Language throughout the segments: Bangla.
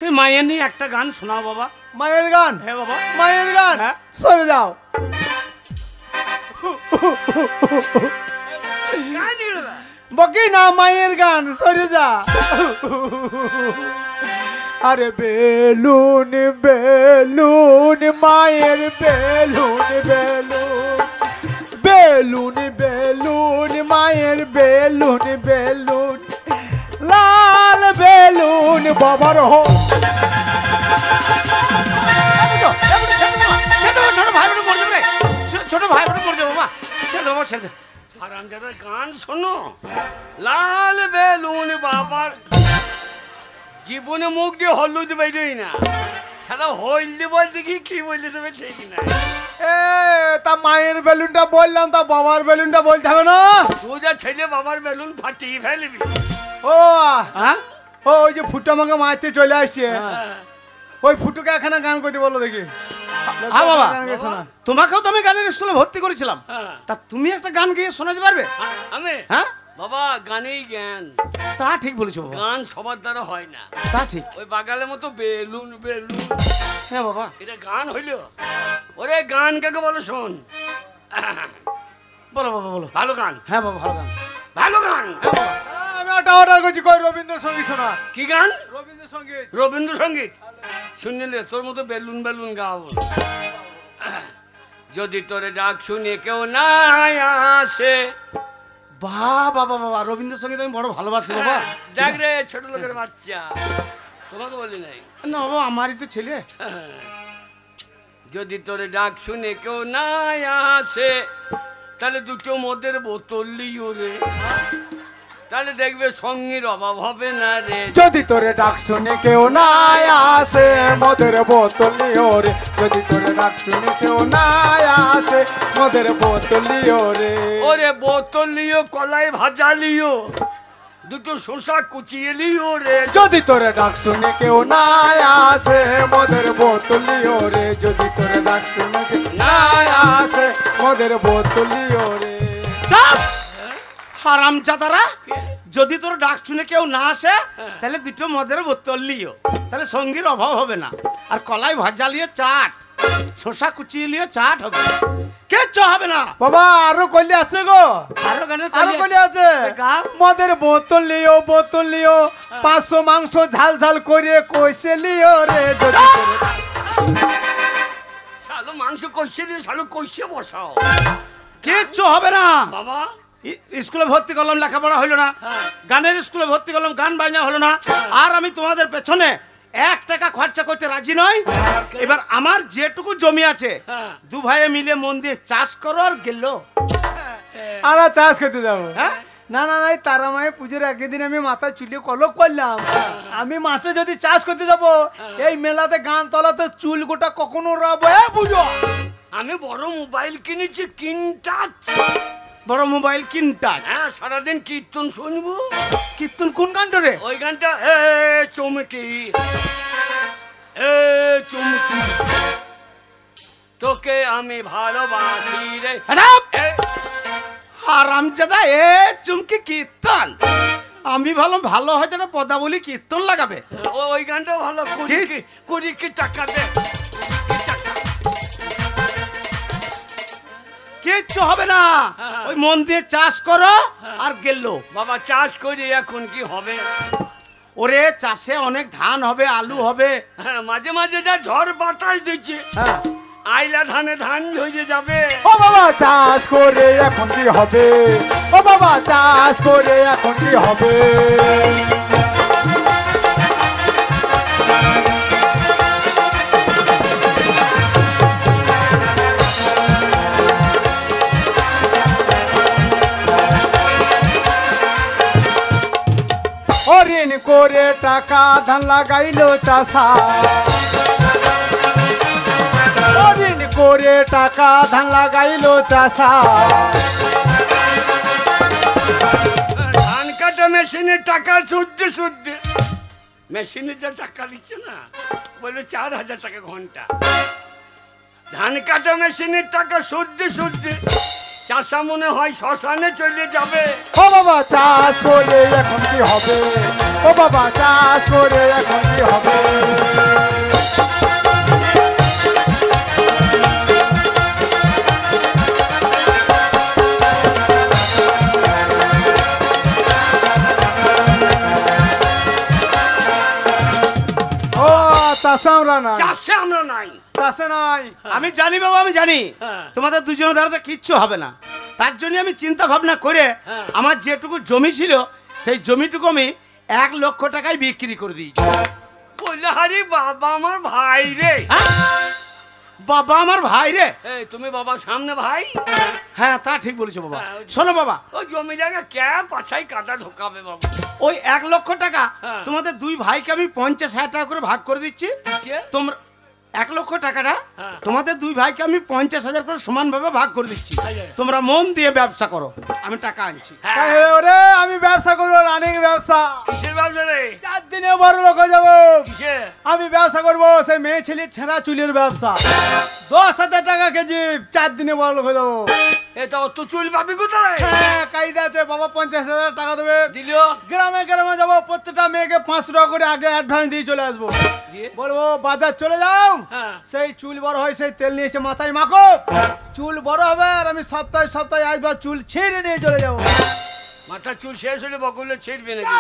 তুই মায়ের নিয়ে একটা গান শোনাও বাবা। মায়ের গান? হ্যাঁ বাবা। মায়ের গান? হ্যাঁ। সরে যাও। বকি না, মায়ের গান, সরে যা। আরে বেলুন বেলুন মায়ের বেলুন বেলুন, বেলুন বেলুন মায়ের বেলুন বেলুন, লাল বেলুন বাবার হো। ছোট ভাই বোন মরে যাবে বাবা, ছেড়ে দেবো ছেড়ে দে। হারামজাদা গান শোনো, লাল বেলুন বাবার। জীবনে মুখ দিয়ে হলুদ বেরোই না, সারা হলদি বলতে কি বলতে দেবে ঠিক না। এ তা মায়ের বেলুনটা বললাম, তা বাবার বেলুনটা বলতে হবে না? তুই যা ছেলে বাবার বেলুন ফাটিয়ে ফেলবি। ও হ্যাঁ, ওই যে ফুটো আমাকে মারতে চলে আসছে, ওই ফুটুকে এখানে গান করতে বলো দেখি। হ্যাঁ বাবা, শোনা। তোমাকেও তো আমি গানের স্কুলে ভর্তি করেছিলাম, হ্যাঁ। তা তুমি একটা গান গিয়ে শোনাতে পারবে? আমি? হ্যাঁ বাবা গানেই জ্ঞান। তা ঠিক বলেছো বাবা, গান সবার দ্বারা হয় না। তা ঠিক। ওই বাগালের মতো বেলুন বেলুন, হ্যাঁ বাবা, এটা গান হইলো? ওরে গান কাকে বলো শোন। বলো বাবা বলো। ভালো গান? হ্যাঁ বাবা ভালো গান। ভালো গান? হ্যাঁ বাবা। আমি ওটা অর্ডার করছি, কই রবীন্দ্রসঙ্গীত শোনা। কি গান? রবীন্দ্রসঙ্গীত। রবীন্দ্রসঙ্গীত শুনলে তোর মতো বেলুন বেলুন গাবো। যদি তোরে ডাক শুনে কেউ না আসে। বাবা বাবা, রবীন্দ্রসঙ্গীত আমি বড় ভালোবাসি বাবা। দেখ রে ছোট লোকের বাচ্চা, তোমাকে বলি নাই না বাবা, আমারই তো ছেলে। যদি তোরে ডাক শুনে কেউ না আসে, তাহলে দুটো মদের বোতল লিও রে, তাহলে দেখবে সঙ্গীর অভাব হবে না রে। যদি তোরে ডাক শুনে কেউ না আসে, মদের বোতল লিও রে। যদি তোরে ডাক শুনে কেউ না আসে, মদের বোতল লিও রে। ওরে বোতল লিও, কলাই ভাজা লিও, দুটো শসা কুচিয়ে লিও রে। যদি তোরে ডাক শুনে কেউ না আসে, মদের বোতল লিও রে। যদি তোরে ডাক শুনে কেউ না আসে, মদের বোতল লিও রে। চাপ হারামজাদারা, যদি তোর ডাক শুনে কেউ না আসে তাহলে দুটো মদের বোতল লিও, তাহলে সঙ্গীর অভাব হবে না। আর কলাই ভাজা লিও চাট, শসা কুচিয়ে লিও চাট হবে, কিচ্ছু হবে না বাবা। আরো কলি আছে গো, আরো গানের আরো কলি আছে। গা। মদের বোতল লিও, বোতল লিও, 500 মাংস ঝাল ঝাল করে কইছে লিও রে। যদি শালো মাংস কষে দিয়ে শালো কষে বসাও, কিচ্ছু হবে না বাবা। স্কুলে ভর্তি করলাম, লেখাপড়া হলো না। হ্যাঁ। গানের স্কুলে ভর্তি করলাম, গান বাজনা হলো না। আর আমি তোমাদের পেছনে 1 টাকা খরচা করতে রাজি নই। এবার আমার যেটুকু জমি আছে, হ্যাঁ। দু ভাইয়ে মিলে মন দিয়ে চাষ করো আর গেল। আর চাষ করতে যাবো? হ্যাঁ? না না না, তারা মায়ের পুজোর আগের দিন আমি মাথায় চুলে কলক করলাম। আমি মাঠে যদি চাষ করতে যাব, এই মেলাতে গান তলাতে চুল গোটা কখনো রাবো? বুঝো, আমি বড় মোবাইল কিনেছি, কিনটা। বড় মোবাইল কিনটা? হ্যাঁ, সারাদিন কীর্তন শুনবো। কীর্তন কোন গানটা রে? ওই গানটা, এ চমকি এ চমকি তোকে আমি ভালোবাসি রে। এ, হারামজাদা, এ চুমকি কীর্তন? আমি ভালো ভালো হয়তো না পদাবলী কীর্তন লাগাবে। ওই গানটা ভালো। কুড়ি কি টাকা দে। কিচ্ছু হবে না, ওই মন দিয়ে চাষ করো আর গেল। বাবা চাষ করি, এখন কি হবে? ওরে চাষে অনেক ধান হবে, আলু হবে। হ্যাঁ, মাঝে মাঝে যা ঝড় বাতাস দিচ্ছে, হ্যাঁ, আইলা ধানে ধান হয়ে যাবে। ও বাবা চাষ করে এখন কি হবে? ও বাবা চাষ করে এখন কি হবে? ঋণ করে টাকা ধান লাগাইলো চাষা, ঋণ করে টাকা ধান লাগাইলো চাষা। ধান কাটা মেশিনের টাকা শুদ্ধে শুদ্ধে, মেশিনে যা টাকা দিচ্ছে না, বললো 4000 টাকা ঘন্টা। ধান কাটা মেশিনের টাকা শুদ্ধে শুদ্ধে, চাষা মনে হয় শ্মশানে চলে যাবে। ও বাবা চাষ করে এখন কি হবে? ও বাবা চাষ করে এখন কি হবে? চাষে আমরা নাই, চাষে আমরা নাই। চাষে নাই। আমি জানি বাবা, আমি জানি হ্যাঁ। তোমাদের দুজনের দ্বারা কিচ্ছু হবে না। তার জন্য আমি চিন্তা ভাবনা করে হ্যাঁ। আমার যেটুকু জমি ছিল সেই জমিটুকু আমি 1 লক্ষ টাকায় বিক্রি করে দিয়েছি। বললে হারি বাবা আমার ভাই রে। হ্যাঁ? বাবা আমার ভাই রে। এই তুমি বাবার সামনে ভাই? হ্যাঁ তা ঠিক বলেছো বাবা। হ্যাঁ, শোনো বাবা, ওই জমি জায়গা ক্যাপ পাছাই কাদা ঢোকাবে বাবা। ওই 1 লক্ষ টাকা হ্যাঁ। তোমাদের 2 ভাইকে আমি 50,000 টাকা করে ভাগ করে দিচ্ছি। দিচ্ছে? তোমরা 1 লক্ষ টাকাটা হ্যাঁ। তোমাদের 2 ভাইকে আমি 50,000 করে সমানভাবে ভাগ করে দিচ্ছি। আচ্ছা। তোমরা মন দিয়ে ব্যবসা করো, আমি টাকা আনছি। হ্যাঁ। তাই ওরে আমি ব্যবসা করবো, রানিং ব্যবসা। কিসের ব্যবসা রে? 4 দিনে বড় লোক হয়ে যাবো। কিসে? আমি ব্যবসা করবো সেই মেয়ে ছেলে ছেঁড়া চুলের ব্যবসা। 10,000 টাকা কেজি, 4 দিনে বড় লোক হয়ে যাবো। এটা অত চুল পাবি কোথায়? হ্যাঁ, কায়দা আছে বাবা, 50,000 টাকা দেবে। দিল? গ্রামে গ্রামে যাবো, প্রত্যেকটা মেয়েকে 500 টাকা করে আগে অ্যাডভান্স দিয়ে চলে আসবো। দিয়ে? বলবো বাজার চলে যাও, হ্যাঁ। সেই চুল বড় হয় সেই তেল নিয়ে এসে মাথায় মাখো, চুল বড় হবে। আর আমি সপ্তাহে সপ্তাহে আসবার চুল ছিঁড়ে নিয়ে চলে যাবো। মাথার চুল শেষ হলে বকুলে ছিড়বে নাকি?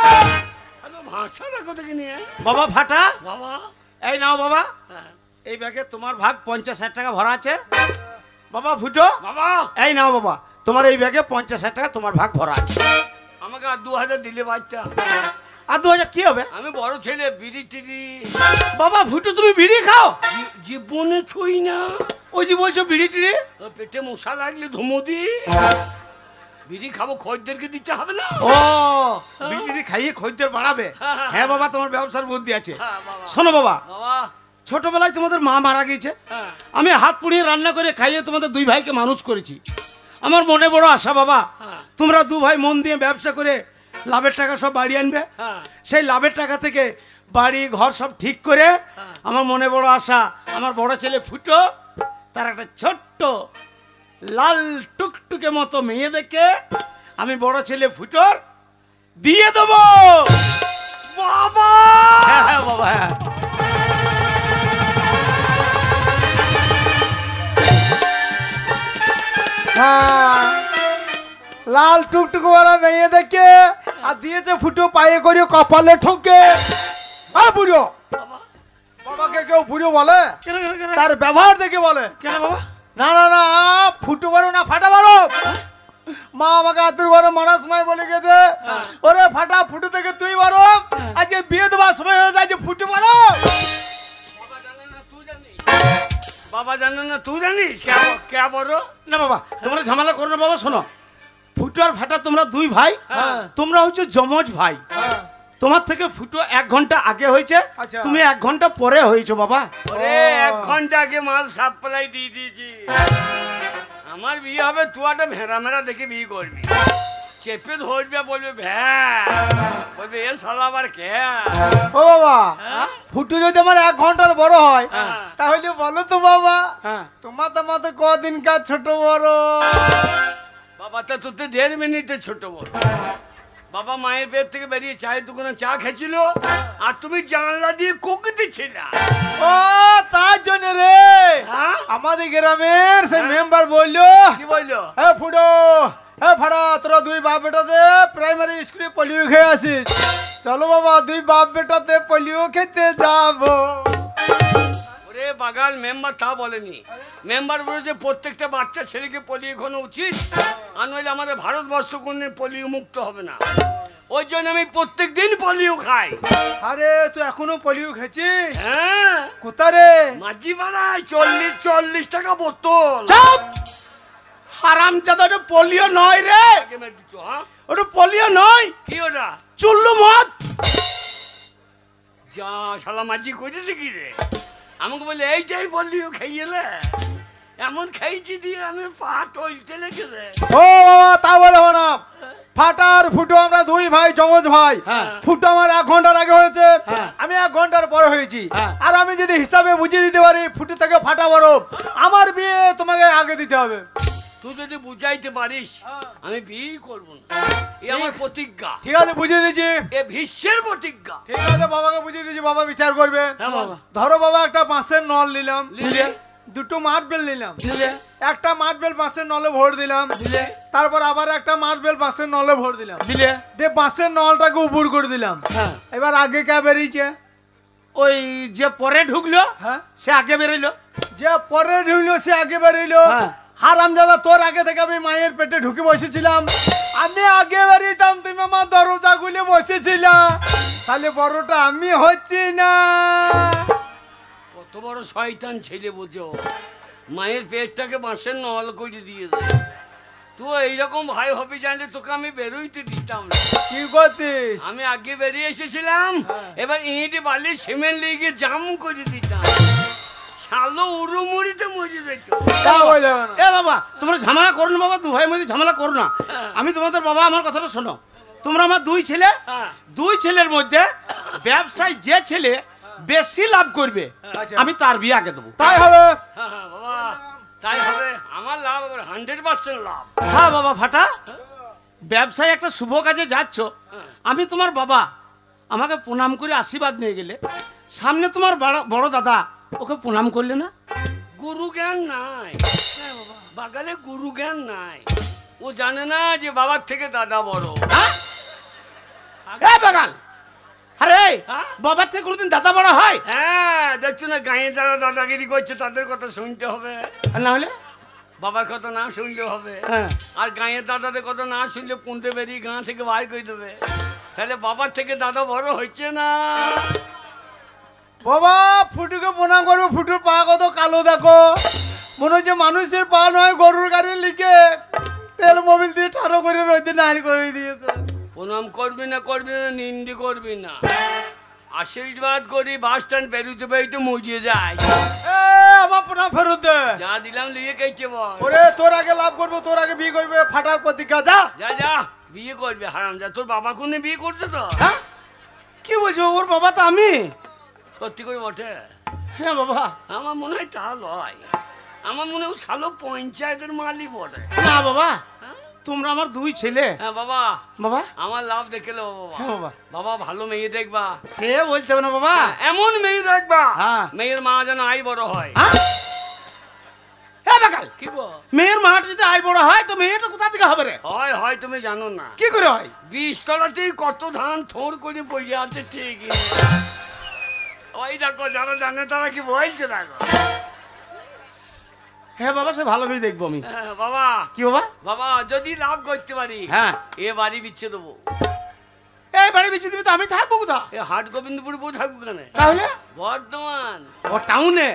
আরে ভাষা রাখো দেখি নিয়ে বাবা ফাটা, বাবা। এই নাও বাবা, হ্যাঁ। এই ব্যাগে তোমার ভাগ 50,000 টাকা ভরা আছে। বাবা ফুটো, বাবা এই নাও বাবা, তোমার এই ব্যাগে 50,000 টাকা তোমার ভাগ ভরা আছে। আমাকে আর 2000 দিলে বাচ্চা। আর 2000 কি হবে? আমি বড় ছেলে, বিড়ি টিড়ি বাবা ফুটো তুমি বিড়ি খাও? জীবনে ছুই না। ওই যে বলছো বিড়ি টিড়ি। ও পেটে মশা লাগলে ধুমো দি। বিড়ি খাবো, খদ্দেরকে দিতে হবে না? ও বিড়ি টিড়ি খাইয়ে খদ্দের বাড়াবে। হ্যাঁ। হ্যাঁ বাবা, তোমার ব্যবসার বুদ্ধি আছে। হ্যাঁ বাবা। শোনো বাবা, বাবা। ছোটবেলায় তোমাদের মা মারা গিয়েছে, হ্যাঁ। আমি হাত পুড়িয়ে রান্না করে খাইয়ে তোমাদের 2 ভাইকে মানুষ করেছি। আমার মনে বড় আশা বাবা, হ্যাঁ। তোমরা 2 ভাই মন দিয়ে ব্যবসা করে লাভের টাকা সব বাড়ি আনবে। হ্যাঁ। সেই লাভের টাকা থেকে বাড়ি ঘর সব ঠিক করে হ্যাঁ। আমার মনে বড় আশা, আমার বড় ছেলে ফুটো তার একটা ছোট্ট লাল টুকটুকে মতো মেয়ে দেখে আমি বড় ছেলে ফুটোর বিয়ে দেবো। বাবা হ্যাঁ হ্যাঁ বাবা, হ্যাঁ। হ্যাঁ, লাল টুকটুকু वाला মেয়ে দেখে আর দিয়েছে ফুটো পায়ে করে কপালে ঠোকে। আর বুড়ো বাবাকে কেউ বুড়ো বলে? কেন কেন কেন তার ব্যবহার দেখে বলে। কেন বাবা? না না না, ফুটো বড় না ফাটা বড়। মা আমাকে আতুর বড় মারার সময় বলে গেছে, ওরে ফাটা ফুটো থেকে তুই বড়, আজকে বিয়ে দেওয়ার সময় হয়ে যায় যে ফুটো বড়। বাবা জানে না তুই জানিস? বাবা জানে না তুই জানিস? কে বড়? না বাবা, তোমরা ঝামেলা করো না বাবা। শোনো, ফুটো আর ফাটা তোমরা 2 ভাই, হ্যাঁ। তোমরা হচ্ছে যমজ ভাই। হ্যাঁ। তোমার থেকে ফুটো 1 ঘন্টা আগে হয়েছে, আচ্ছা। তুমি 1 ঘন্টা পরে হয়েছো বাবা। ওরে 1 ঘন্টা আগে মাল সাপ্লাই দিয়ে দিয়েছি। আমার বিয়ে হবে, তুই একটা ভেড়া মেরা দেখে বিয়ে করবি। চেপে ধরবে, বলবে ভ্যা, বলবে এ শালা আবার কে? ও বাবা, ফুটু যদি আমার 1 ঘন্টার বড় হয়, হ্যাঁ। তাহলে বলো তো বাবা, হ্যাঁ তোমার তো মাত্র কদিনকার ছোট বড়। বাবা তা তোর তো 1.5 মিনিটে ছোট বড়। বাবা মায়ের পেট থেকে বেরিয়ে চায়ের দোকানে চা খেয়েছিল, আর তুমি জানলা দিয়ে কোক দিছিল। ও তার জন্য রে হ্যাঁ? আমাদের গ্রামের সেই মেম্বার বললো, কি বললো? এ ফুটো, এ ফাড়া, তোরা 2 বাপ বেটাতে প্রাইমারি স্কুলে পোলিও খেয়ে আসিস। চলো বাবা 2 বাপ বেটাতে পোলিও খেতে যাবো। ওরে বাগাল মেম্বার তা বলেনি। মেম্বার বলেছে প্রত্যেকটা বাচ্চা ছেলেকে পোলিও খাওয়ানো উচিত, আর নইলে আমাদের ভারতবর্ষ কোনো পোলিও মুক্ত হবে না। ওই জন্য আমি প্রত্যেক দিন পোলিও খাই। আরে তুই এখনো পোলিও খেয়েছিস? হ্যাঁ, কোথা রে? মাঝি বাড়ায় 40 টাকা বোতল। চুপ! হারামজাদা, ওটা পোলিও নয় রে, আগে মেরে দিচ্ছ, হ্যাঁ? ওটা পোলিও নয়, কি ওটা? চুল্লু মদ। যা শালা মাঝি করেছে কি রে? আমাকে বলে এইটাই পোলিও খাইয়েলে, এমন খাইছি দিয়ে আমি পা টলতে লেগেছে। ও বাবা তা বলে হবে না। ফাটার ফুটো আমরা 2 ভাই, যমজ ভাই। হ্যাঁ। ফুটো আমার 1 ঘন্টার আগে হয়েছে, হ্যাঁ। আমি 1 ঘন্টার পরে হয়েছি। হ্যাঁ। আর আমি যদি হিসাবে বুঝিয়ে দিতে পারি ফুটো থেকে ফাটা বড়, আমার বিয়ে তোমাকে আগে দিতে হবে। তুই যদি বুঝাইতে পারিস আমি বিয়ে করবো না, এ আমার প্রতিজ্ঞা। ঠিক আছে বুঝিয়ে দিচ্ছি। এ ভীষ্মের প্রতিজ্ঞা। ঠিক আছে বাবাকে বুঝিয়ে দিচ্ছি, বাবা বিচার করবে। হ্যাঁ বাবা। ধরো বাবা একটা বাঁশের নল নিলাম, নিলে? 2টো মার্বেল নিলাম, নিলে? একটা মার্বেল বাঁশের নলে ভর দিলাম, নিলে? তারপর আবার একটা মার্বেল বাঁশের নলে ভর দিলাম, দিলে? দিয়ে বাঁশের নলটাকে উপর করে দিলাম। হ্যাঁ। এবার আগে কে বেরিয়েছে? ওই যে পরে ঢুকলো হ্যাঁ সে আগে বেরোইলো। যে পরে ঢুকলো সে আগে বেরিয়েলো। হ্যাঁ। হারামজাদা তোর আগে থেকে আমি মায়ের পেটে ঢুকে বসেছিলাম, আমি আগে বেরিয়েতাম, তুমি আমার দরজা খুলে বসেছিলাম, তাহলে বড়টা আমি হচ্ছি না। কত বড় শয়তান ছেলে বুঝো, মায়ের পেটটাকে বাঁশের নল করে দিয়ে দেয়। তুই এইরকম ভাই হবি জানলে তোকে আমি বেরোইতে দিতাম না। কি করতিস? আমি আগে বেরিয়ে এসেছিলাম, এবার ইঁট বালি সিমেন্ট লিগে জাম করে দিতাম, শালো উড়ুমুড়িতে মরে যেত। তা বলে না। এ বাবা তোমরা ঝামেলা করো না বাবা, দু ভাই মধ্যে ঝামেলা করো না। আমি তোমাদের বাবা, আমার কথাটা শোনো। তোমরা আমার দুই ছেলে, হ্যাঁ। দুই ছেলের মধ্যে ব্যবসায় যে ছেলে বেশি লাভ করবে আচ্ছা। আমি তার বিয়ে আগে দেবো। তাই হবে। হ্যাঁ বাবা তাই হবে, আমার লাভ 100% লাভ। হ্যাঁ বাবা ফাটা, ব্যবসায় একটা শুভ কাজে যাচ্ছ, আমি তোমার বাবা, আমাকে প্রণাম করে আশীর্বাদ নিয়ে গেলে সামনে তোমার বড় দাদা ওকে প্রণাম করলে না? গুরু জ্ঞান নাই বাগালে, গুরু জ্ঞান নাই। ও জানে না যে বাবার থেকে দাদা বড়। হ্যাঁ? এ বাগাল, আরে হ্যাঁ? বাবার থেকে কোনোদিন দাদা বড় হয়? হ্যাঁ দেখছো না, গাঁয়ে যারা দাদাগিরি করছে তাদের কথা শুনতে হবে, আর না হলে বাবার কথা না শুনলে হবে। হ্যাঁ। আর গাঁয়ের দাদাদের কথা না শুনলে পুঁতে বেরিয়ে গাঁ থেকে বার করে দেবে। তাহলে বাবার থেকে দাদা বড় হচ্ছে না। বাবা ফুটুকে প্রণাম করবো, ফুটুর পা কত কালো দেখো, মনে হচ্ছে মানুষের পা নয় গরুর গাড়ি লিখে তেল মোবিল দিয়ে ঠাড়ো করে রইতে নারী করে দিয়েছে। প্রণাম করবি না নিন্দি করবি না, আশীর্বাদ করি। বাস স্ট্যান্ড বেরোতে বেরোতে মজিয়ে যায়। এ আমার প্রণাম ফেরত দে। যা দিলাম লিয়ে কেছে বল। ওরে তোর আগে লাভ করবো, তোর আগে বিয়ে করবে, ফাটার প্রতিজ্ঞা, যা। যা যা বিয়ে করবে হারাম, যা তোর বাবা কোনে বিয়ে করতে তো। হ্যাঁ? কি বলছো? ওর বাবা তো আমি। সত্যি করে বটে? হ্যাঁ বাবা। আমার মনে হয় তা লয়, আমার মনে হয় শালো পঞ্চায়েতের মালি বটে। না বাবা, হ্যাঁ? তোমরা আমার দুই ছেলে। হ্যাঁ বাবা, বাবা আমার লাভ দেখে লো বাবা। হ্যাঁ বাবা। বাবা ভালো মেয়ে দেখবা, সে বলতে হবে না বাবা। এমন মেয়ে দেখবা হ্যাঁ। মেয়ের মা যেন আই বড় হয়। হ্যাঁ? এ বাগাল, কি গো? মেয়ের মাঠ যদি আয় বড় হয় তো মেয়েটা কোথা থেকে হবে রে? হয় হয় তুমি জানো না, কি করে হয়? 20 তলাতেই কত ধান থোড় করে পড়ে আছে ঠিক। ওই দেখো যারা জানে তারা কি বলছে দেখো। হ্যাঁ বাবা, সে ভালো মেয়ে দেখবো আমি। হ্যাঁ, বাবা কি বাবা? বাবা যদি লাভ করতে পারি, হ্যাঁ। এ বাড়ি বিচ্ছে দেবো। এই বাড়ি বিচ্ছে দিবি তো আমি থাকবো কোথা? এ হাট গোবিন্দপুর বউ থাকবো কেনে? তাহলে বর্ধমান। ও টাউনে?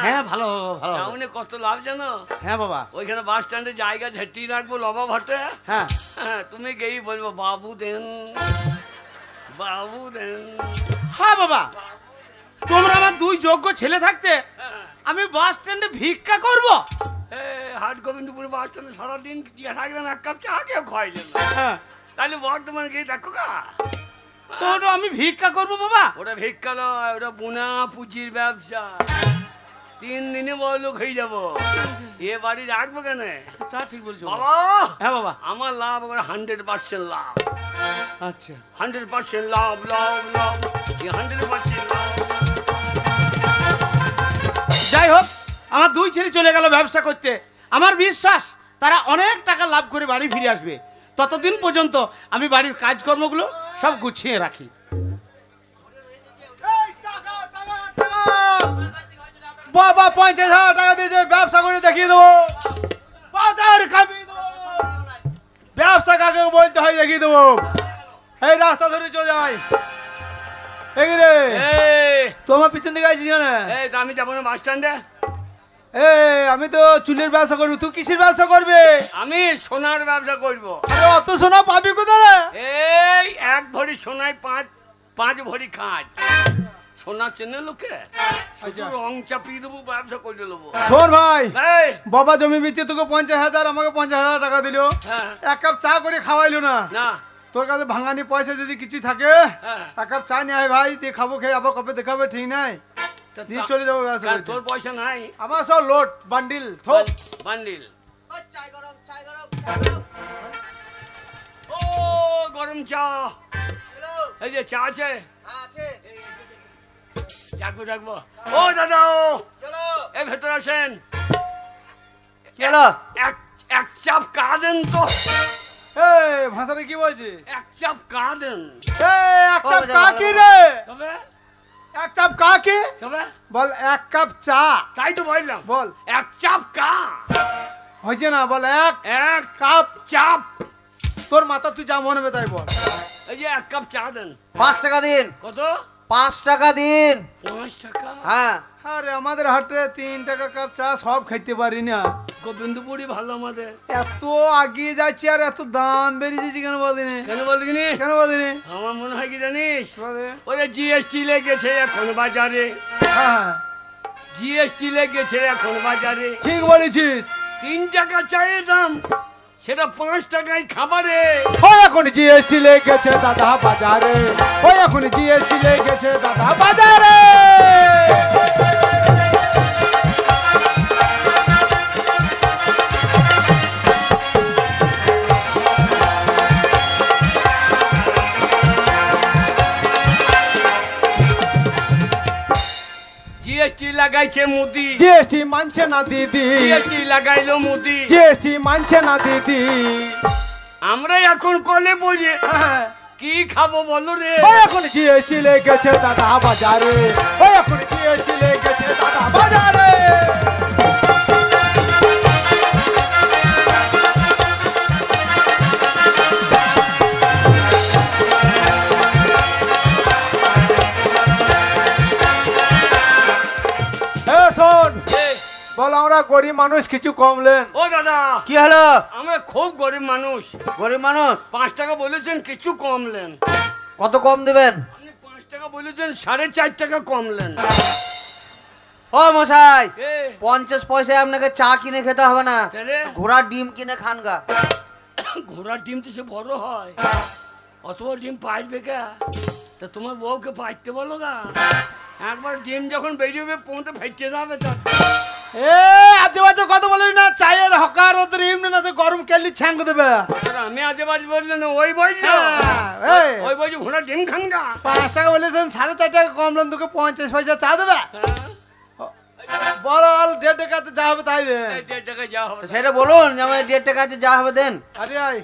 হ্যাঁ ভালো ভালো। টাউনে কত লাভ জানো? হ্যাঁ বাবা। ওইখানে বাস স্ট্যান্ডে জায়গা ঝেঁটিয়ে রাখবো লবা ভাটে। হ্যাঁ হ্যাঁ, তুমি গেই বলবো বাবু দেন, বাবু দেন। হ্যাঁ বাবা, তোমরা আমার দুই যোগ্য ছেলে থাকতে হ্যাঁ। আমি বাস স্ট্যান্ডে ভিক্ষা করব? হাট গোবিন্দপুর বাস স্ট্যান্ডে সারাদিন দিয়ে থাকলাম, এক কাপ চা কেউ খাইলেন না। হ্যাঁ, তাহলে বর্ধমান গিয়ে দেখো গা, তো ওটা আমি ভিক্ষা করব বাবা? ওটা ভিক্ষা নয়, ওটা বুনা পুঁজির ব্যবসা। 3 দিনে বড় লোক হয়ে যাবো। এ বাড়ি রাখবো কেন তা ঠিক বলছো বাবা। বাবা? হ্যাঁ বাবা। আমার লাভ 100% লাভ, আচ্ছা 100% লাভ, লাভ লাভ, 100% লাভ। যাই হোক, আমার দুই ছেলে চলে গেল ব্যবসা করতে। আমার বিশ্বাস তারা অনেক টাকা লাভ করে বাড়ি ফিরে আসবে। ততদিন পর্যন্ত আমি বাড়ির কাজকর্মগুলো সব গুছিয়ে রাখি। এই টাকা, টাকা, টাকা। বাবা 50,000 টাকা দিয়েছে, ব্যবসা করে দেখিয়ে দেবো, বাজার খাবিয়ে দেবো। ব্যবসা কাকে বলতে হয় দেখিয়ে দেবো। এই রাস্তা ধরে চলে যাই। এগিয়ে এই, তোমার পিছন দিকে আছিস কেন? এই তো আমি যাবো না বাস স্ট্যান্ডে। আমি তো চুলের ব্যবসা করবো, তুই কিসের ব্যবসা করবে? আমি সোনার ব্যবসা করবো। আরে অত সোনা পাবি কোথায়? এই 1 ভরি সোনায় 5 ভরি খাঁজ। সোনা চেনে লোকে, শুধু রং চাপিয়ে দেবো, ব্যবসা করে নেবো। শোন ভাই, এই, বাবা জমি বেচে তোকে 50,000, আমাকে 50,000 টাকা দিল, হ্যাঁ। 1 কাপ চা করে খাওয়াইলো না। না, তোর কাছে ভাঙানি পয়সা যদি কিছু থাকে, হ্যাঁ। 1 কাপ চা নিয়ে আয় ভাই, দিয়ে খাবো, খেয়ে আবার কবে দেখাবে ঠিক নাই, তা দিয়ে চলে যাবো ব্যবসা কার করতে। তোর পয়সা নাই? আমার সব লোড বান্ডিল থোক। বান্ডিল। ও গরম চা, এই যে চা আছে, ডাকবো ডাকবো। ও দাদা, এই ভেতর আসেন, এক চাপ কা দেন তো। এই ভাষাটা কি বলছিস? 1 চাপ কা দেন। এই 1 কাপ চা কি রে? তবে এক চাপ কাকে তবে বল এক কাপ চা তাই তো বললাম, বল এক চাপ কা, হয়েছে না বল এক এক কাপ চাপ, তোর মাথা তুই যা মনে হবে তাই বল এই যে এক কাপ চা দেন। 5 টাকা দিন, কত? 5 টাকা দিন। 5 টাকা? হ্যাঁ আরে আমাদের হাটে 3 টাকা কাপ চা সব খাইতে পারি না, গোবিন্দপুরি ভালো আমাদের। এত আগিয়ে যাচ্ছে আর এত দাম বেরিয়েছে কেন বলদিনি কেন বলদিনি? কেন বলদিনি আমার মনে হয় কি জানিস, বলে ওরে জিএসটি লেগেছে এখন বাজারে, হ্যাঁ জিএসটি লেগেছে এখন বাজারে। ঠিক বলেছিস 3 টাকা চায়ের দাম, সেটা 5 টাকায় খাবারে। ওই এখন জিএসটি লেগেছে দাদা বাজারে, ওই এখন জিএসটি লেগেছে দাদা বাজারে। জিএসটি লাগাইছে মোদি, জিএসটি মানছে না দিদি, জিএসটি লাগাইলো মোদি, জিএসটি মানছে না দিদি। আমরা এখন কলে বলি হ্যাঁ, কি খাবো বলো রে। ওই এখন জিএসটি লেগেছে দাদা বাজারে, ওই এখন জিএসটি লেগেছে দাদা বাজারে। এ শোন, বল আমরা গরিব মানুষ কিছু কমলেন। ও দাদা, কি হলো? আমরা খুব গরিব মানুষ, গরিব মানুষ, 5 টাকা বলেছেন কিছু কমলেন। কত কম দিবেন? আপনি 5 টাকা বলেছেন 4.5 টাকা কমলেন। ও মশাই, এ 50 পয়সায় আপনাকে চা কিনে খেতে হবে না, তাহলে ঘোড়ার ডিম কিনে খান গা। ঘোড়ার ডিম তো সে বড় হয়, অত বড় ডিম পাইবে কে? তা তোমার বউকে পাইতে বলো না, একবার ডিম যখন বেরিয়ে পৌঁতে ফেটে যাবে তো। এ আজে বাজে কথা বলিস না, চায়ের হকার ওদের এমনি না যে গরম কেলি ছ্যাঙ্গ দেবে। আমি আজে বাজে বললেন ওই বললো, এই, ওই বলছি ঘোড়ার ডিম খান গা। 5 টাকা বলেছেন 4.5 টাকা কমলেন, তোকে 50 পয়সা চা দেবে। বল 1.5 টাকাতে যা হবে তাই দে। 1.5 টাকায় যা হবে। সেটা বলুন যে আমার 1.5 টাকা আছে, যা হবে দেন। আরে আয়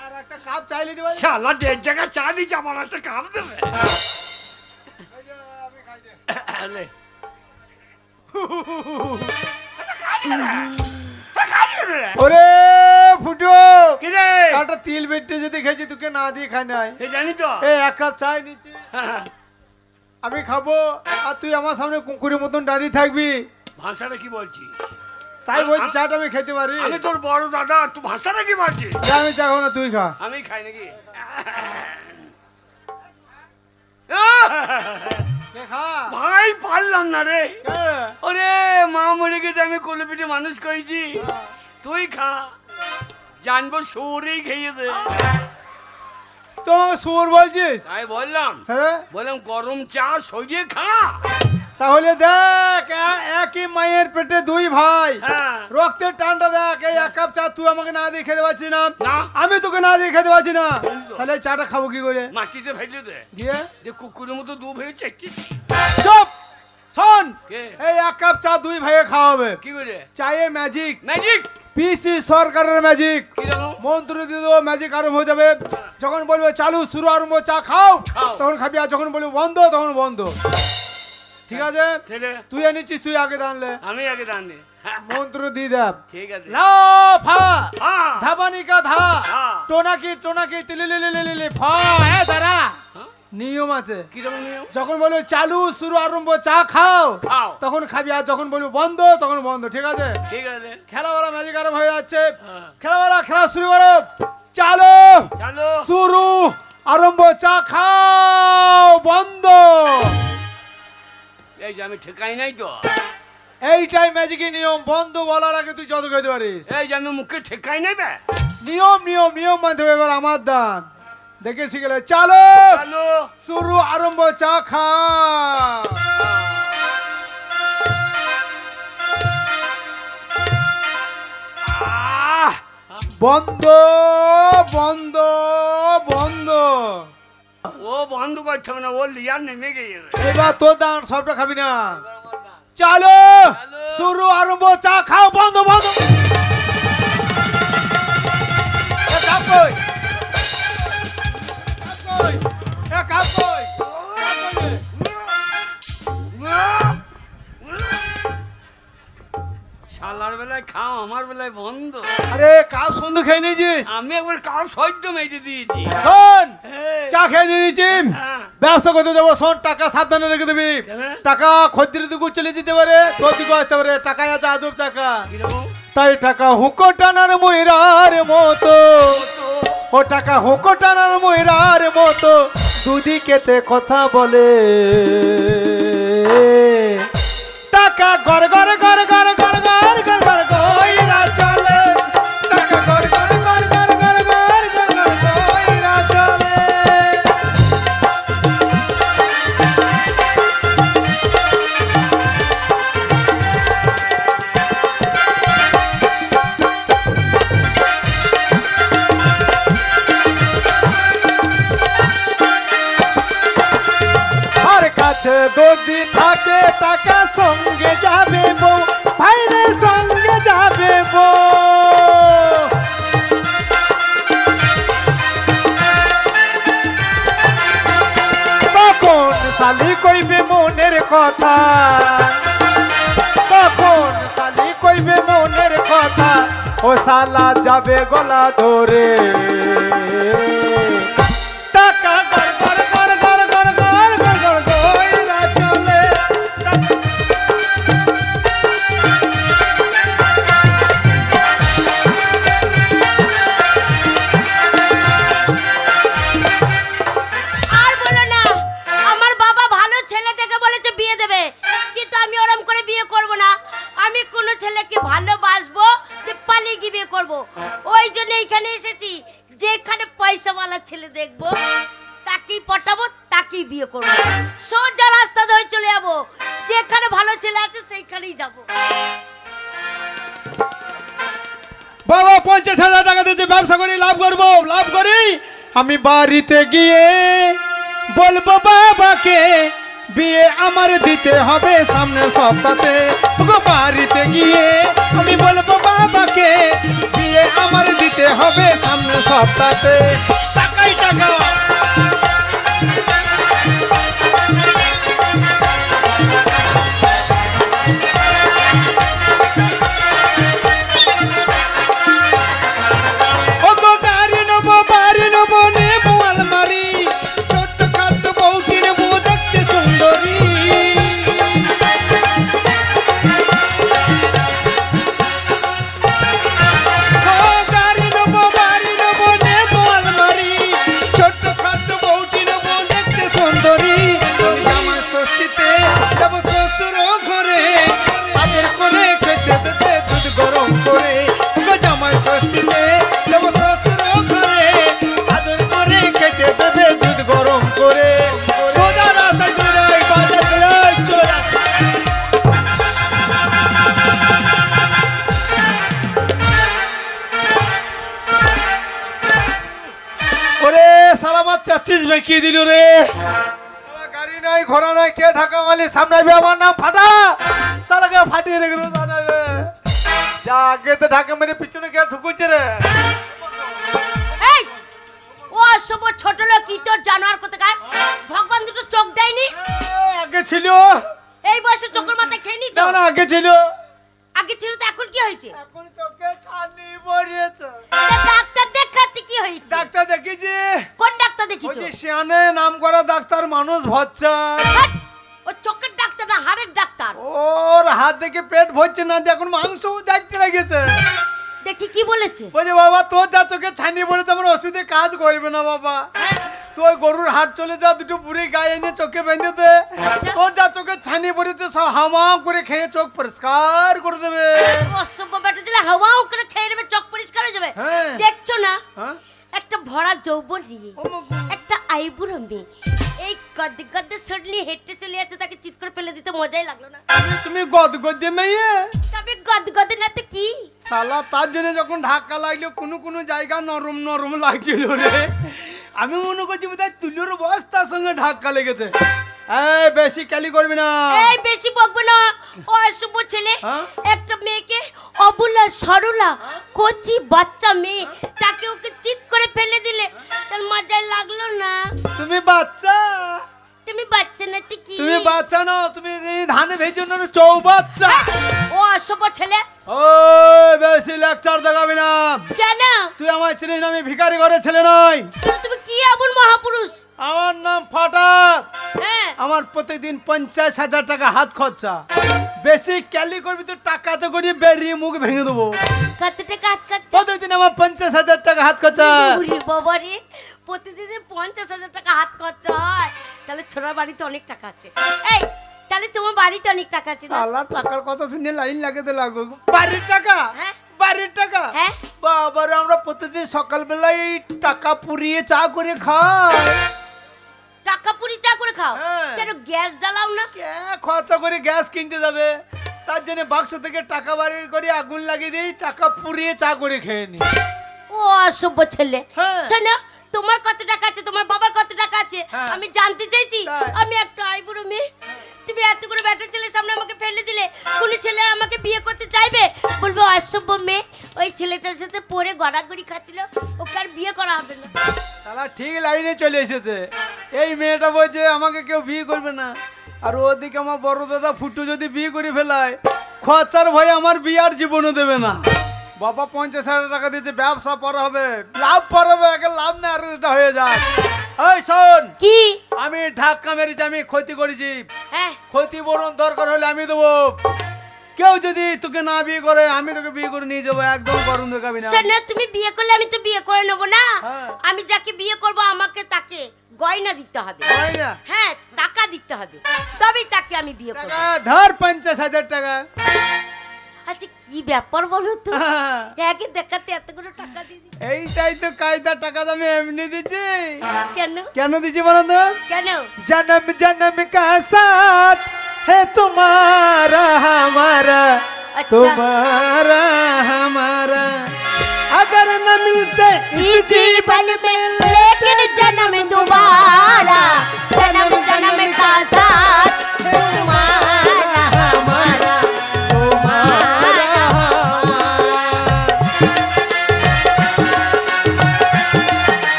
আর একটা কাপ চাইলে দিবা। শালা 1.5 টাকা চা দিচ্ছে, আমার একটা কাপ দেবে। লে। ওরে ফুটো, কি রে? একটা তিল বেটে যদি খাইছি তোকে না দিয়ে খাই নাই। এ জানি তো। এই এক কাপ চাই নিচ্ছি, আমি খাবো আর তুই আমার সামনে কুকুরের মতন দাঁড়িয়ে থাকবি। ভাষাটা কি বলছি? তাই বলছি চাটা আমি খেতে পারি। আমি তোর বড় দাদা, তুই ভাষাটা কি বলছিস? আমি চা খাবো না, তুই খা। আমি খাই নাকি? কে খা? ভাই পারলাম না রে। কে? ওরে মা মরে গেছে, আমি কোলে পিঠে মানুষ করেছি, তুই খা। জানবো সৌরেই খেয়ে দে। তো আমাকে শুয়োর বলছিস? তাই বললাম, হ্যাঁ, বললাম গরম চা সরিয়ে খা। তাহলে দেখ একই মায়ের পেটে দুই ভাই, হ্যাঁ। রক্তের টানটা দেখ। এই এক কাপ চা তুই আমাকে না দিয়ে খেতে পারছিস না, না। আমি তোকে না দিয়ে খেতে পারছি না, বলতো। তাহলে এই চাটা খাবো কি করে? মাটিতে ফেলে দে, দিয়ে যে কুকুরের মতো দু ভেবে চেকছিস। চুপ শোন, কে? এই এক কাপ চা দুই ভাইয়ে খাওয়া হবে। কি করে? চায়ে ম্যাজিক, ম্যাজিক পিসি সরকারের ম্যাজিক। কিরকম? মন্ত্র দিয়ে দেবো, ম্যাজিক আরম্ভ হয়ে যাবে। যখন বলবে চালু শুরু আরম্ভ, চা খাও, খাও। তখন খাবি, আর যখন বলবে বন্ধ তখন বন্ধ। ঠিক আছে, ছেলে তুই এনেছিস, তুই আগে জানলে আমি আগে জানি। মন্ত্র দিয়ে দেব। ঠিক আছে। লাও ফা হ্যাঁ। ধাবানি কা ধা, হ্যাঁ। টোনাকি টোনাকি তিলি লি লি লি লি ফা। হ্যাঁ দাঁড়া, হ্যাঁ? নিয়ম আছে। কিরকম নিয়ম? যখন বলবে চালু শুরু আরম্ভ, চা খাও, খাও। তখন খাবি, আর যখন বলবে বন্ধ তখন বন্ধ। ঠিক আছে, ঠিক আছে। খেলাবেলা ম্যাজিক আরম্ভ হয়ে যাচ্ছে। হ্যাঁ। খেলাবেলা খেলা শুরু করো। চালু চলো। শুরু আরম্ভ, চা খাও, বন্ধ। এই যে আমি ঠেকাই নাই তো, এইটাই ম্যাজিকের নিয়ম। বন্ধ বলার আগে তুই যত খেতে পারিস। এই যে আমি মুখে ঠেকাই নাই বে। নিয়ম নিয়ম নিয়ম মানতে হবে। এবার আমার দান দেখে শিখে গেলে। চালো চলো। শুরু আরম্ভ, চা খা। আহ! বন্ধ বন্ধ বন্ধ। ও বন্ধ করতে হবে না, ও লিয়ার নেমে গিয়েছে। এবার তোর দান, সবটা খাবি না। চালো চালো। শুরু আরম্ভ, চা খাও, বন্ধ বন্ধ। এ কাপ কই? এ কাপ কই? শালার বেলায় খাও, আমার বেলায় বন্ধ। আরে কাউ সন্ধু খেয়ে নিয়েছিস? আমি একবার কাউ সহ্য মেরে দিয়েছি। শোন, এই, চা খেয়ে নিয়েছি, হ্যাঁ। ব্যবসা করতে যাবো। শোন, টাকা সাবধানে রেখে দিবি। কেন? টাকা খদ্দের দিকে চলে দিতে পারে, তোর দিকে আসতে পারে। টাকায় আছে আদব টাকা, কিরকম? তাই টাকা হুকো টানার ময়রার মতো। ও টাকা হুকো টানার ময়রার মতো দুদিকেতে কথা বলে। টাকা গড় গড় গড় গড় গড় গড় গড় গড় গয়রা চলে। টাকা গড় গড় গড় গড় গড় গড় গড় গড় গয়রা চলে। আর কাছে যদি থাকে টাকা সঙ্গে যাবে বউ, ভাইরে সঙ্গে যাবে বউ। তখন শালি কইবে মনের কথা, তখন শালি কইবে মনের কথা। ও শালা যাবে গলা ধরে। টাকা গড় গড় গড় গড় গড় গড় গড় গড় গয়রা চলে। আর বলো না, আমার বাবা ভালো ছেলে থেকে বলেছে বিয়ে দেবে, কিন্তু আমি ওরম করে বিয়ে করব না। আমি কোনো ছেলেকে ভালোবাসবো, যে পালিয়ে গিয়ে বিয়ে করবো। ওই জন্য এইখানে এসেছি, যেখানে পয়সাওয়ালা ছেলে দেখবো তাকেই পটাবো, তাকেই বিয়ে করবো। সোজা রাস্তা ধরে চলে যাবো, যেখানে ভালো ছেলে আছে সেইখানেই যাবো। বাবা 50,000 টাকা দিতে ব্যবসা করি, লাভ করবো, লাভ করি। আমি বাড়িতে গিয়ে বলবো বাবাকে বিয়ে আমার দিতে হবে সামনের সপ্তাহে। গো বাড়িতে গিয়ে আমি বলবো বাবাকে বিয়ে আমার দিতে হবে সামনের সপ্তাহে। টাকাই টাকা। ও গো গাড়ি নেবো, বাড়ি নেবো, নেবো আলমারি। ছোট্ট খাট্ট বউটি নেবো, দেখতে সুন্দরী। ও গাড়ি নেবো, বাড়ি নেবো, নেবো আলমারি। ছোট্ট খাট্ট বউটি নেবো, দেখতে সুন্দরী। আমার ষষ্ঠীতে যাবো শ্বশুর ঘরে, আদর করে খেতে দেবে দুধ গরম করে। গো জামাই ষষ্ঠীতে যাবো শ্বশুর ঘরে, আদর করে খেতে দেবে দুধ গরম করে। সোজা রাস্তা চলে যাই, বাজার চলে যাই, চলে যাই। ওরে সালা মাছ চাচ্ছিস বেঁকিয়ে দিল রে। সালা গাড়ি নাই, ঘোড়া নাই, কে ঢাকা মালি সামনাইবে আমার নাম ফাটা। সালাকে ফাটিয়ে রেখে দেবো জানাবে। যা আগে তো ঢাকা মেরে পিছনে কে ঠুকুচ্ছে রে। এই, ও অসভ্য ছোট লোক, কি তোর জানোয়ার কোথাকার? ভগবান দুটো চোখ দেয়নি? আগে ছিল, এই বয়সে চোখের মাথায় খেয়ে নিচ্ছ? না না আগে ছিল। আগে ছিল তো, এখন কি হয়েছে? এখন তোকে ছানি পড়িয়েছে। তা ডাক্তার দেখাতে কি হয়েছে? ডাক্তার দেখিছি, কোন ডাক্তার ওই দেখিছো? যে শিয়ানে নাম করা ডাক্তার মানুষ ভরছা। হাট! ও চোখের ডাক্তার না, হাড়ের ডাক্তার। ওর হাত দেখে পেট ভরছে না, এখন মাংসও দেখতে লেগেছে। দেখি কি বলেছে? বলছে বাবা তোর যা চোখে ছানি পড়েছে আমার ওষুধে কাজ করবে না বাবা। তুই গরুর হাট চলে যা, দুটো বুড়ি গায়ে এনে চোখে বেঁধে দে। আচ্ছা। তোর যা চোখে ছানি পড়েছে সব হামা করে খেয়ে চোখ পরিষ্কার করে দেবে। অসভ্য বেটা ছেলে, হাওয়াও করে খেয়ে নেবে, চোখ পরিষ্কার হয়ে যাবে। হ্যাঁ। দেখছো না, হ্যাঁ? একটা ভরা যৌবন নিয়ে ও মা গো। একটা আইবুড়ো মেয়ে এই গদ্দে গদ্দে সরলি হেঁটে চলে যাচ্ছে, তাকে চিৎ করে ফেলে দিতে মজাই লাগলো না। তুমি গদ গদ্দে মেয়ে তবে গদ গদে না তো কি? শালা, তার জন্য যখন ধাক্কা লাগলো কোনো কোনো জায়গা নরম নরম লাগছিল রে। আমি মনে করছি বোধহয় তুলোর বস্তার সঙ্গে ধাক্কা লেগেছে। এই বেশি ক্যালি করবি না। এই বেশি বকবো না, ও অশুভ ছেলে। হ্যাঁ? একটা মেয়েকে অবলা সরলা কচি বাচ্চা মেয়ে, তাকে ওকে চিৎ করে ফেলে দিলে তার মজাই লাগলো না? তুমি বাচ্চা, তুমি বাচ্চা না কি তুমি বাচ্চা নাও, তুমি ধানে ভেজে না চৌবাচ্চা। ও অসভ্য ছেলে। ওই বেশি লেকচার দেখাবি না। কেন? তুই আমার চিনিস না, আমি ভিখারি ঘরের ছেলে নই। তুমি কি এমন মহাপুরুষ? আমার নাম ফাটাক। হ্যাঁ আমার প্রতিদিন 50,000 টাকা হাত খরচা। বেশি ক্যালি করবি তো টাকাতে করি বেরিয়ে মুখ ভেঙে দেবো। কত টাকা হাত খরচা? প্রতিদিন আমার 50,000 টাকা হাত খরচা। ওরে বাবা রে, প্রতিদিন 50,000 টাকা হাত খরচা হয়, তাহলে ছোড়ার বাড়িতে অনেক টাকা আছে। এই তাহলে তোমার বাড়িতে অনেক টাকা আছে না? সালা টাকার কথা শুনে লাইন লাগাতে লাগো। বাড়ির টাকা? হ্যাঁ বাড়ির টাকা? হ্যাঁ বাবারে, আমরা প্রতিদিন সকালবেলায় টাকা পুড়িয়ে চা করে খাই। টাকা পুরি চা করে খাও? হ্যাঁ। কেন গ্যাস জ্বালাও না? কে খরচা করে গ্যাস কিনতে যাবে? তার জন্য বাক্স থেকে টাকা বাড়ির করে আগুন লাগিয়ে দিই, টাকা পুড়িয়ে চা করে খেয়ে নি। ও অসভ্য ছেলে। হ্যাঁ। শোনো, তোমার কত টাকা আছে, তোমার বাবার কত টাকা আছে হ্যাঁ। আমি জানতে চাইছি। তাই? আমি একটা আইবুড়ো মেয়ে, তুমি এত করে ব্যাটা ছেলের সামনে আমাকে ফেলে দিলে, কোন ছেলে আমাকে বিয়ে করতে চাইবে? বলবো অসভ্য মেয়ে, ওই ছেলেটার সাথে পরে গড়াগড়ি খাচ্ছিল, ওকে আর বিয়ে করা হবে না। তারা ঠিক লাইনে চলে এসেছে। এই মেয়েটা বলছে আমাকে কেউ বিয়ে করবে না, আর ওদিকে আমার বড় দাদা ফুটু যদি বিয়ে করে ফেলায়, খরচার ভয়ে আমার বিয়ার জীবনও দেবে না। বাবা 50,000 টাকা দিয়েছে, ব্যবসা পরে হবে, লাভ পরে হবে, আগে লাভ না আর এটা হয়ে যায়। এই শোন, কি? আমি ধাক্কা মেরেছি, আমি ক্ষতি করেছি, হ্যাঁ ক্ষতিপূরণ দরকার হলে আমি দেবো। কেউ যদি তোকে না বিয়ে করে, আমি তোকে বিয়ে করে নিয়ে যাবো, একদম গরম দেখাবি না। শোনো, তুমি বিয়ে করলে আমি তো বিয়ে করে নেবো না। হ্যাঁ। আমি যাকে বিয়ে করব আমাকে তাকে গয়না দিতে হবে। হয় না? হ্যাঁ, টাকা দিতে হবে, তবেই তাকে আমি বিয়ে করব। টাকা ধর 50,000 টাকা। আচ্ছা কি ব্যাপার বলো তো, হ্যাঁ। একে দেখাতে এতগুলো টাকা দিয়ে দিই? এইটাই তো কায়দা, টাকা আমি এমনি দিচ্ছি। কেন? কেন দিচ্ছি বলো তো? কেন? जन्म जन्म का साथ है तुम्हारा हमारा, अच्छा। तुम्हारा हमारा, अगर न मिलते इस जीवन में लेकिन जन्म दोबारा